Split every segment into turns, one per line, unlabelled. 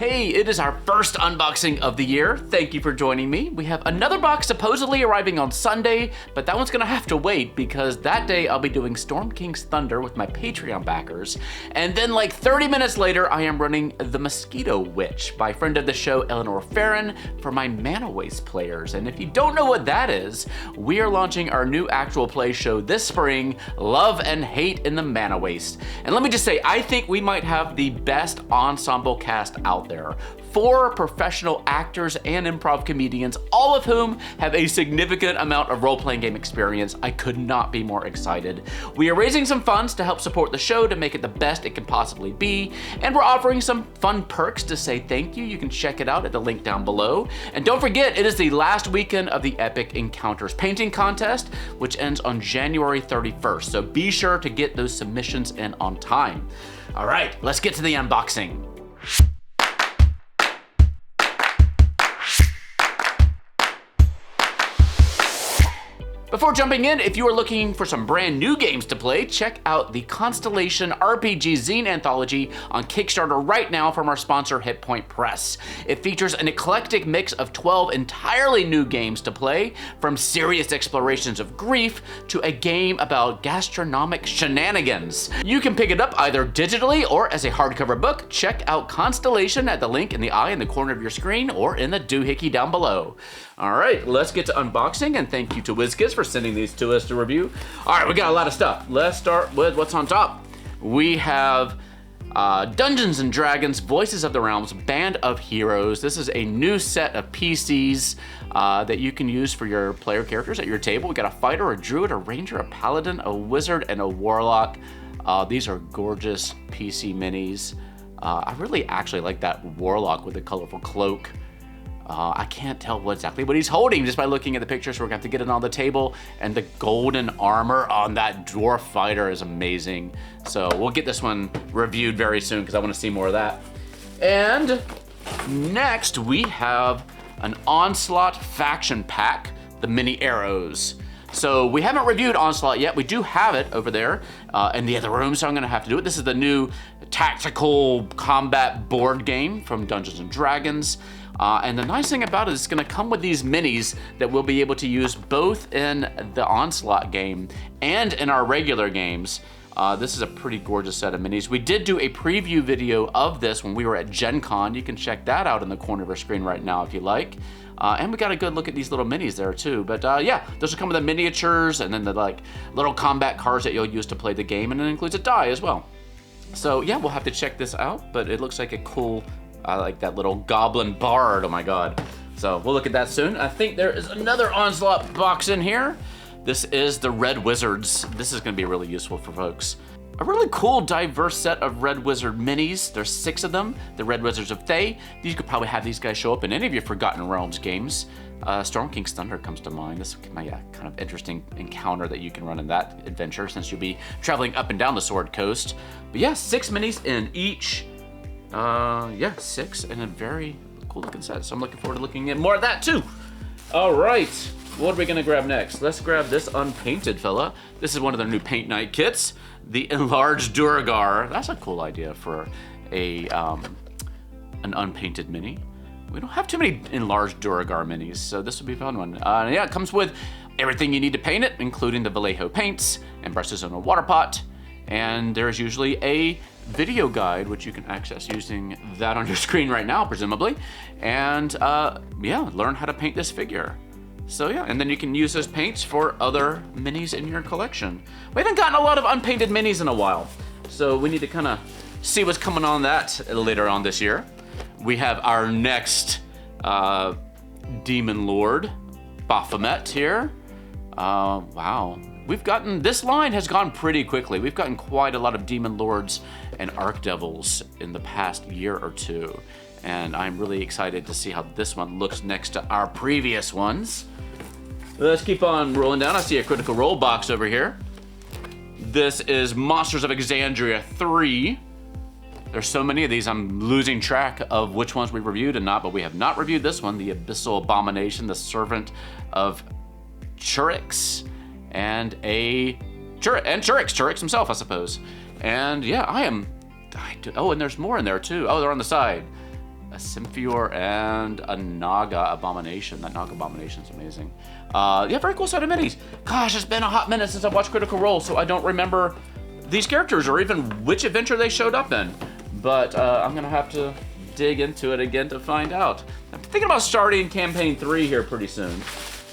Hey, it is our first unboxing of the year. Thank you for joining me. We have another box supposedly arriving on Sunday, but that one's gonna have to wait because that day I'll be doing Storm King's Thunder with my Patreon backers. And then like 30 minutes later, I am running The Mosquito Witch by friend of the show, Eleanor Farron, for my Mana Waste players. And if you don't know what that is, we are launching our new actual play show this spring, Love and Hate in the Mana Waste. And let me just say, I think we might have the best ensemble cast out there. 4 professional actors and improv comedians, all of whom have a significant amount of role-playing game experience. I could not be more excited. We are raising some funds to help support the show to make it the best it can possibly be, and we're offering some fun perks to say thank you. You can check it out at the link down below. And don't forget, it is the last weekend of the Epic Encounters painting contest, which ends on January 31st. So be sure to get those submissions in on time. All right, let's get to the unboxing. Before jumping in, if you are looking for some brand new games to play, check out the Constellation RPG Zine Anthology on Kickstarter right now from our sponsor, Hit Point Press. It features an eclectic mix of 12 entirely new games to play, from serious explorations of grief to a game about gastronomic shenanigans. You can pick it up either digitally or as a hardcover book. Check out Constellation at the link in the eye in the corner of your screen or in the doohickey down below. All right, let's get to unboxing, and thank you to Wizkids for sending these to us to review. All right, we got a lot of stuff. Let's start with what's on top. We have Dungeons and Dragons Voices of the Realms Band of Heroes. This is a new set of PCs that you can use for your player characters at your table. We got a fighter, a druid, a ranger, a paladin, a wizard, and a warlock. These are gorgeous PC minis. I really actually like that warlock with the colorful cloak. I can't tell exactly what he's holding just by looking at the picture, so we're gonna have to get it on the table. And the golden armor on that dwarf fighter is amazing. So we'll get this one reviewed very soon because I want to see more of that. And next we have an Onslaught faction pack, the mini arrows. So we haven't reviewed Onslaught yet. We do have it over there in the other room, so I'm gonna have to do it. This is the new tactical combat board game from Dungeons and Dragons. And the nice thing about it is it's gonna come with these minis that we'll be able to use both in the Onslaught game and in our regular games. This is a pretty gorgeous set of minis. We did do a preview video of this when we were at Gen Con. You can check that out in the corner of our screen right now if you like. And we got a good look at these little minis there too. But yeah, those will come with the miniatures and then the like little combat cards that you'll use to play the game, and it includes a die as well. So yeah, we'll have to check this out, but it looks like a cool, I like that little goblin bard, oh my god. So we'll look at that soon. I think there is another Onslaught box in here. This is the Red Wizards. This is gonna be really useful for folks. A really cool, diverse set of Red Wizard minis. There's 6 of them. The Red Wizards of Thay. You could probably have these guys show up in any of your Forgotten Realms games. Storm King's Thunder comes to mind. This is my kind of interesting encounter that you can run in that adventure since you'll be traveling up and down the Sword Coast. But yeah, 6 minis in each. Yeah, 6 and a very cool looking set. So I'm looking forward to looking at more of that too. All right, what are we gonna grab next? Let's grab this Unpainted fella. This is one of their new paint night kits, the Enlarged Duergar. That's a cool idea for a an Unpainted mini. We don't have too many Enlarged Duergar minis, so this would be a fun one. Yeah, it comes with everything you need to paint it, including the Vallejo paints and brushes on a water pot. And there's usually a video guide, which you can access using that on your screen right now, presumably. And yeah, learn how to paint this figure. So yeah, and then you can use those paints for other minis in your collection. We haven't gotten a lot of Unpainted minis in a while, so we need to kind of see what's coming on that later on this year. We have our next Demon Lord, Baphomet here. Wow. This line has gone pretty quickly. We've gotten quite a lot of Demon Lords and Archdevils in the past year or two. And I'm really excited to see how this one looks next to our previous ones. Let's keep on rolling down. I see a Critical Role box over here. This is Monsters of Exandria 3. There's so many of these, I'm losing track of which ones we reviewed and not, but we have not reviewed this one, the Abyssal Abomination, the Servant of Churix. And Churix himself, I suppose. And yeah, oh, and there's more in there too. Oh, they're on the side. a Symphior, and a Naga Abomination. That Naga Abomination is amazing. Yeah, very cool set of minis. Gosh, it's been a hot minute since I've watched Critical Role, so I don't remember these characters or even which adventure they showed up in. But I'm gonna have to dig into it again to find out. I'm thinking about starting Campaign 3 here pretty soon.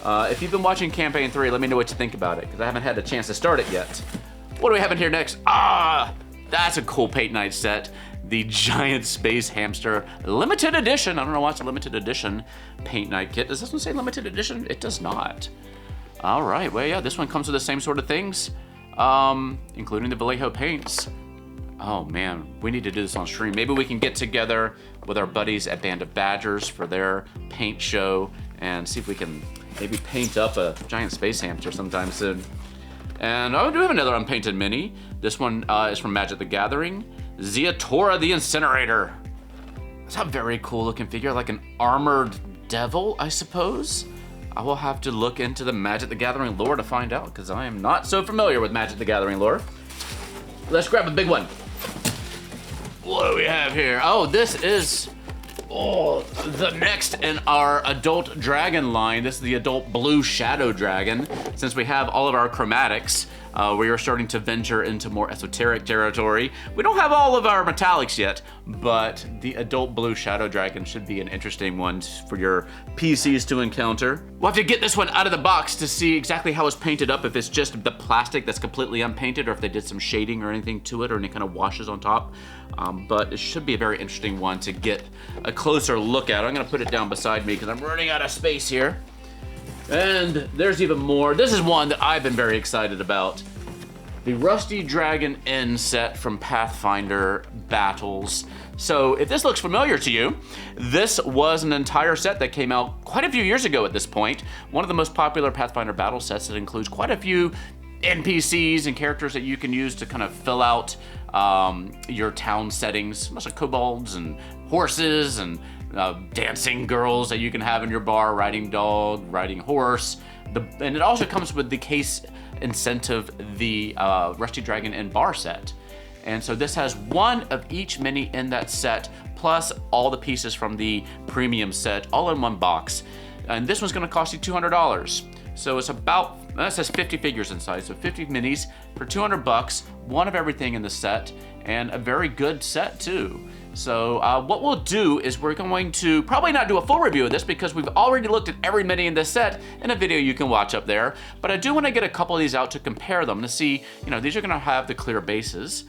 If you've been watching Campaign 3, let me know what you think about it, because I haven't had a chance to start it yet. What do we have in here next? That's a cool Paint Night set. The Giant Space Hamster Limited Edition. I don't know why it's a Limited Edition Paint Night kit. Does this one say Limited Edition? It does not. All right, well, yeah, this one comes with the same sort of things, including the Vallejo paints. Oh man, we need to do this on stream. Maybe we can get together with our buddies at Band of Badgers for their paint show and see if we can maybe paint up a giant space hamster sometime soon. And I do have another unpainted mini. This one is from Magic the Gathering. Ziatora the Incinerator. It's a very cool looking figure, like an armored devil, I suppose. I will have to look into the Magic the Gathering lore to find out, because I am not so familiar with Magic the Gathering lore. Let's grab a big one. What do we have here? Oh, this is the next in our adult dragon line. This is the adult blue shadow dragon. Since we have all of our chromatics, we are starting to venture into more esoteric territory. We don't have all of our metallics yet, but the adult blue shadow dragon should be an interesting one for your PCs to encounter. We'll have to get this one out of the box to see exactly how it's painted up, if it's just the plastic that's completely unpainted or if they did some shading or anything to it or any kind of washes on top. But it should be a very interesting one to get a closer look at. I'm gonna put it down beside me because I'm running out of space here. And there's even more. This is one that I've been very excited about. The Rusty Dragon Inn set from Pathfinder Battles. So if this looks familiar to you, this was an entire set that came out quite a few years ago at this point. One of the most popular Pathfinder Battle sets that includes quite a few NPCs and characters that you can use to kind of fill out your town settings. Lots of kobolds and horses and dancing girls that you can have in your bar, riding dog, riding horse. And it also comes with the case incentive, the Rusty Dragon Inn bar set. And so this has one of each mini in that set, plus all the pieces from the premium set, all in one box. And this one's gonna cost you $200. So it's about, that says 50 figures inside, so 50 minis for 200 bucks, one of everything in the set, and a very good set too. So what we'll do is we're going to probably not do a full review of this because we've already looked at every mini in this set in a video you can watch up there. But I do want to get a couple of these out to compare them to see, you know, these are going to have the clear bases,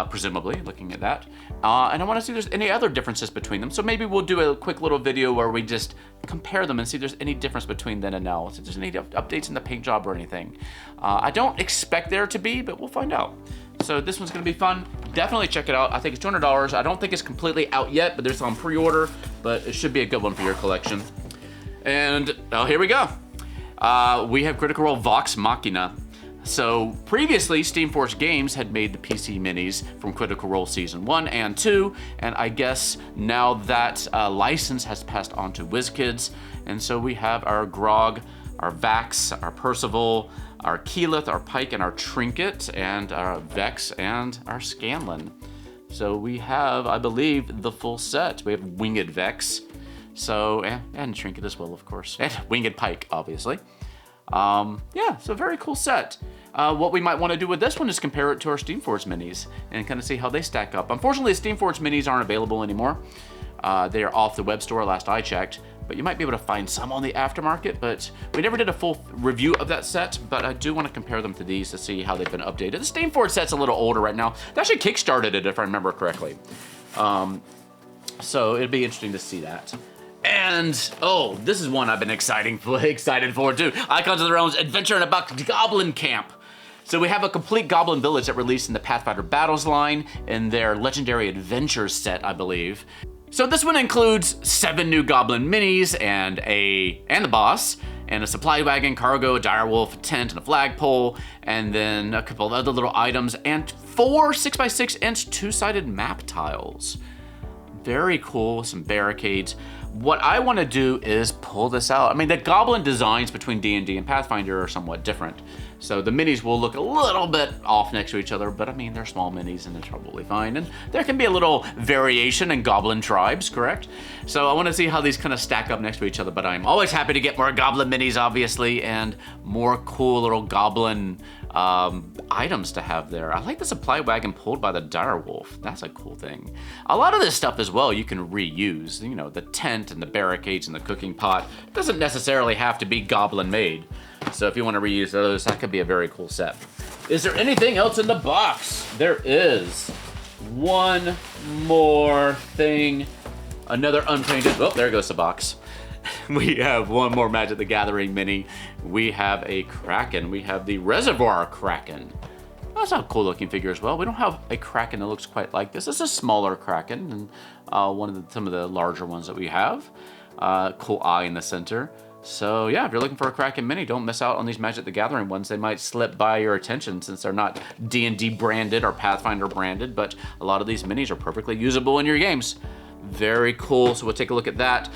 presumably, looking at that. And I want to see if there's any other differences between them. So maybe we'll do a quick little video where we just compare them and see if there's any difference between then and now. If there's any updates in the paint job or anything. I don't expect there to be, but we'll find out. So this one's gonna be fun. Definitely check it out. I think it's $200. I don't think it's completely out yet, but there's on pre-order, but it should be a good one for your collection. And, oh, here we go. We have Critical Role Vox Machina. So previously, Steamforged Games had made the PC minis from Critical Role Season 1 and 2, and I guess now that license has passed on to Wizkids, and so we have our Grog, our Vax, our Percival, our Keyleth, our Pike, and our Trinket, and our Vex, and our Scanlan. So we have, I believe, the full set. We have Winged Vex, so, and Trinket as well, of course, and Winged Pike, obviously. Yeah, so very cool set. What we might want to do with this one is compare it to our Steamforged minis and kind of see how they stack up. Unfortunately, the Steamforged minis aren't available anymore. They are off the web store last I checked, but you might be able to find some on the aftermarket, but we never did a full review of that set, but I do want to compare them to these to see how they've been updated. The Steamforged set's a little older right now. They actually kickstarted it, if I remember correctly. So it'd be interesting to see that. And, oh, this is one I've been excited for too. Icons of the Realms Adventure in a Box Goblin Camp. So we have a complete Goblin village that released in the Pathfinder Battles line in their Legendary Adventures set, I believe. So this one includes 7 new Goblin minis and the boss, and a supply wagon, cargo, a direwolf, a tent, and a flagpole, and then a couple of other little items, and 4 6x6 inch two-sided map tiles. Very cool, some barricades. What I want to do is pull this out. I mean, the Goblin designs between D&D and Pathfinder are somewhat different. So the minis will look a little bit off next to each other, but I mean, they're small minis and they're probably fine. And there can be a little variation in Goblin tribes, correct? So I want to see how these kind of stack up next to each other, but I'm always happy to get more Goblin minis, obviously, and more cool little Goblin items to have there. I like the supply wagon pulled by the direwolf. That's a cool thing. A lot of this stuff as well you can reuse. You know, the tent and the barricades and the cooking pot. It doesn't necessarily have to be Goblin made. So if you want to reuse those, that could be a very cool set. Is there anything else in the box? There is one more thing. Another unpainted, oh, there goes the box. We have one more Magic the Gathering mini. We have a Kraken. We have the Reservoir Kraken. That's a cool looking figure as well. We don't have a Kraken that looks quite like this. This is a smaller Kraken than some of the larger ones that we have. Cool eye in the center. So yeah, if you're looking for a Kraken mini, don't miss out on these Magic the Gathering ones. They might slip by your attention since they're not D&D branded or Pathfinder branded, but a lot of these minis are perfectly usable in your games. Very cool, so we'll take a look at that.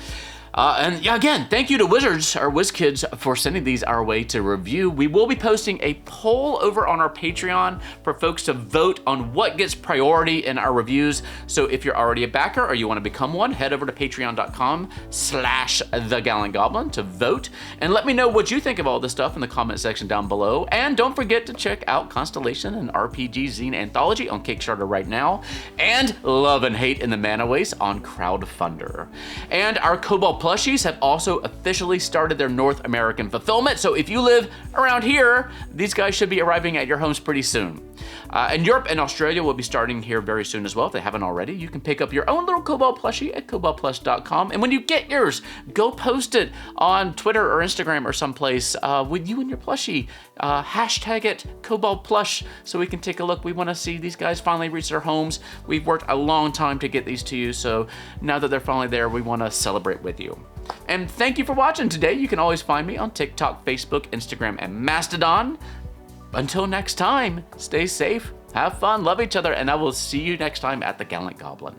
And yeah, again, thank you to Wizkids for sending these our way to review. We will be posting a poll over on our Patreon for folks to vote on what gets priority in our reviews. So if you're already a backer or you want to become one, head over to patreon.com/thegallantgoblin to vote. And let me know what you think of all this stuff in the comment section down below. And don't forget to check out Constellation, an RPG zine anthology on Kickstarter right now. And Love and Hate in the Mana Waste on Crowdfunder. And our Cobalt plushies have also officially started their North American fulfillment, so if you live around here, these guys should be arriving at your homes pretty soon. And Europe and Australia will be starting here very soon as well. If they haven't already, you can pick up your own little Cobalt plushie at cobaltplush.com, and when you get yours, go post it on Twitter or Instagram or someplace with you and your plushie. Hashtag it Cobalt Plush so we can take a look. We want to see these guys finally reach their homes. We've worked a long time to get these to you, so now that they're finally there, we want to celebrate with you. And thank you for watching today. You can always find me on TikTok, Facebook, Instagram, and Mastodon. Until next time, stay safe, have fun, love each other, and I will see you next time at the Gallant Goblin.